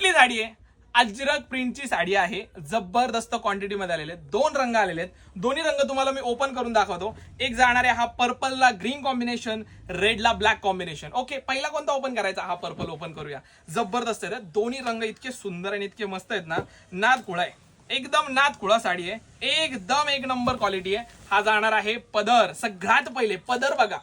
कुठली साडी आहे? अजरक प्रिंटची साडी आहे, जबरदस्त क्वांटिटी मध्ये आलेले आहेत. 2 रंग आलेले आहेत. दोन्ही रंग तुम्हाला मी ओपन करून दाखवतो. एक जाणार आहे हा पर्पलला ग्रीन कॉम्बिनेशन, रेडला ब्लॅक कॉम्बिनेशन. ओके, पहिला कोणता ओपन करायचा? हा पर्पल ओपन करूया. जबरदस्त आहे. दोन्ही रंग इतके सुंदर आणि इतके मस्त आहेत ना, नाद खुळा आहे. एकदम नाद खुळा साडी आहे, एकदम एक नंबर क्वालिटी आहे. हा जाणार आहे पदर. सगळ्यात पहिले पदर बघा,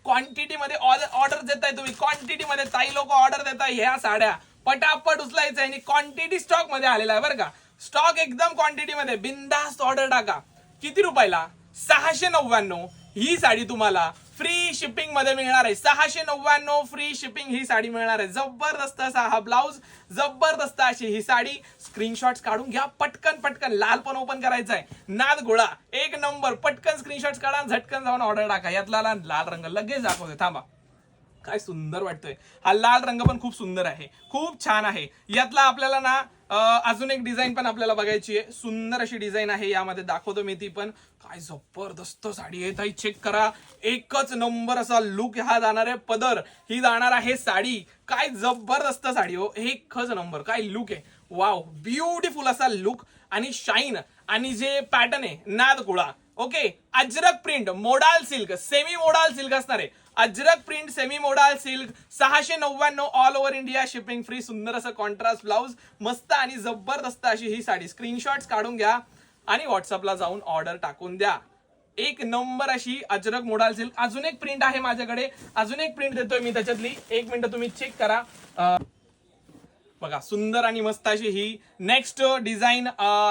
क्वांटिटी मध्ये ऑर्डर देताय तुम्ही, क्वांटिटी मध्ये ताई लोक ऑर्डर देताय ह्या साड्या पटापट उचलायचं आहे आणि क्वांटिटी स्टॉक मध्ये आलेला आहे बरं का. स्टॉक एकदम क्वांटिटी मध्ये, बिंदास्त ऑर्डर टाका. किती रुपयाला? 699. ही साडी तुम्हाला फ्री शिपिंग मध्ये मिळणार आहे. 699 फ्री शिपिंग ही साडी मिळणार आहे. जबरदस्त असा हा ब्लाऊज, जबरदस्त अशी ही साडी. स्क्रीनशॉट्स काढून घ्या पटकन पटकन. लाल पण ओपन करायचा आहे, नाद गोळा एक नंबर. पटकन स्क्रीनशॉट्स काढा, झटकन जाऊन ऑर्डर टाका. यातला लाल रंग लगेच दाखवते, थांबा. काय सुंदर वाटतोय हा लाल रंग, पण खूप सुंदर आहे, खूप छान आहे. यातला आपल्याला ना अजून एक डिझाईन पण आपल्याला बघायची आहे. सुंदर अशी डिझाईन आहे, यामध्ये दाखवतो मी ती पण. काय जबरदस्त साडी आहे ताई, चेक करा. एकच नंबर असा लुक हा जाणार आहे पदर. ही जाणार आहे साडी. काय जबरदस्त साडी हो, एकच नंबर. काय लुक आहे, वाव, ब्युटिफुल असा लुक आणि शाईन. आणि जे पॅटर्न आहे नाद कुळा. Okay, Ajrak print, modal silk, semi modal silk असणार आहे. Ajrak print, semi modal silk, 699 all over India shipping free. सुंदर असं कॉन्ट्रास्ट ब्लाऊज, मस्त आणि जबरदस्त अशी ही साडी. स्क्रीनशॉट्स काढून घ्या आणि व्हॉट्सअपला जाऊन ऑर्डर टाकून द्या. एक नंबर अशी अजरक मोडाल सिल्क. अजून एक प्रिंट आहे माझ्याकडे, अजून एक प्रिंट देतोय मी त्याच्यातली. एक मिनिट तुम्ही चेक करा. बघा, सुंदर आणि मस्त अशी ही नेक्स्ट डिझाईन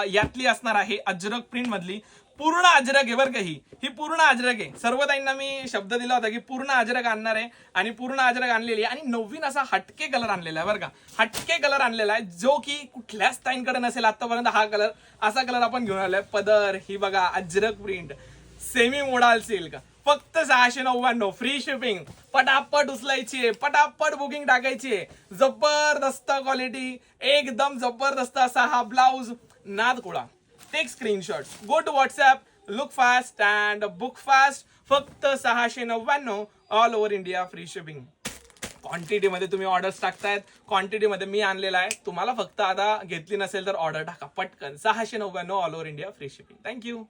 यातली असणार आहे, अजरक प्रिंट मधली. पूर्ण अजरक आहे बरं का. ही पूर्ण अजरक आहे. सर्व ताईंना मी शब्द दिला होता की पूर्ण अजरक आणणार आहे, आणि पूर्ण अजरक आणलेली आहे. आणि नवीन असा हटके कलर आणलेला आहे बरं का. हटके कलर आणलेला आहे, जो की कुठल्याच ताईंकडे नसेल आतापर्यंत. हा कलर, असा कलर आपण घेऊन आलोय. पदर ही बघा, Ajrak print, semi modal silk, फक्त 699 फ्री शिपिंग. पटापट उचलायची आहे, पटापट बुकिंग टाकायची आहे. जबरदस्त क्वालिटी, एकदम जबरदस्त असा हा ब्लाऊज. नाद कुळा. Take screenshot, go to WhatsApp, look fast and book fast. फक्त 699 all over India free shipping. Quantity मध्ये तुम्ही ऑर्डर्स टाकतायत, क्वांटिटी मध्ये मी आणलेला आहे. तुम्हाला फक्त आता घेतली नसेल तर ऑर्डर टाका पटकन. 699 all over India free shipping. Thank you.